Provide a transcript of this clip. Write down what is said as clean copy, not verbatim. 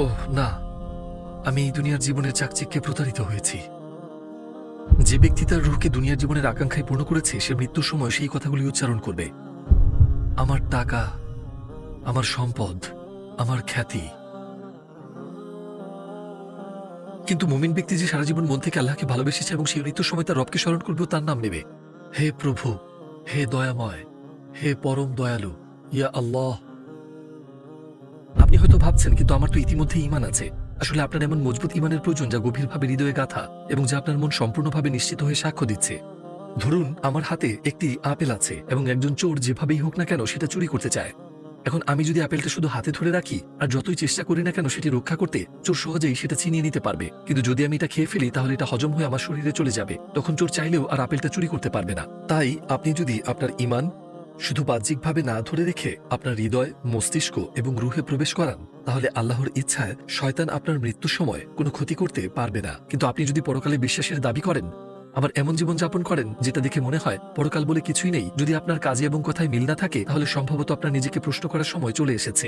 ওহ না, আমি এই দুনিয়ার জীবনের চাকচিক্যে প্রতারিত হয়েছি। যে ব্যক্তি তার রূহকে দুনিয়ার জীবনের আকাঙ্ক্ষায় পূর্ণ করেছে, সে মৃত্যুর সময় সেই কথাগুলি উচ্চারণ করবে। আমার টাকা, আমার সম্পদ, আমার খ্যাতি। কিন্তু মুমিন ব্যক্তি যে সারা জীবন মন থেকে আল্লাহকে ভালোবেসেছে এবং সেই মৃত্যুর সময় তার রবকে স্মরণ করবে ও তার নাম নেবে, হে প্রভু, হে দয়াময়, হে পরম দয়ালু, ইয়া আল্লাহ। আপনি হয়তো ভাবছেন, কিন্তু আমার তো ইতিমধ্যে ঈমান আছে। আসলে আপনার এমন মজবুত ঈমানের প্রয়োজন যা গভীরভাবে হৃদয়ে গাঁথা এবং যা আপনার মন সম্পূর্ণভাবে নিশ্চিত হয়ে সাক্ষ্য দিচ্ছে। ধরুন, আমার হাতে একটি আপেল আছে এবং একজন চোর যেভাবেই হোক না কেন সেটা চুরি করতে চায়। এখন আমি যদি আপেলটা শুধু হাতে ধরে রাখি আর যতই চেষ্টা করি না কেন সেটি রক্ষা করতে, চোর সহজেই সেটা ছিনিয়ে নিতে পারবে। কিন্তু যদি আমি এটা খেয়ে ফেলি, তাহলে এটা হজম হয়ে আমার শরীরে চলে যাবে। তখন চোর চাইলেও আর আপেলটা চুরি করতে পারবে না। তাই আপনি যদি আপনার ঈমান শুধু বাহ্যিকভাবে না ধরে রেখে আপনার হৃদয়, মস্তিষ্ক এবং রুহে প্রবেশ করান, তাহলে আল্লাহর ইচ্ছায় শয়তান আপনার মৃত্যুর সময় কোনো ক্ষতি করতে পারবে না। কিন্তু আপনি যদি পরকালে বিশ্বাসের দাবি করেন, আবার এমন জীবন যাপন করেন যেটা দেখে মনে হয় পরকাল বলে কিছুই নেই, যদি আপনার কাজে এবং কথায় মিল না থাকে, তাহলে সম্ভবত আপনার নিজেকে প্রশ্ন করার সময় চলে এসেছে।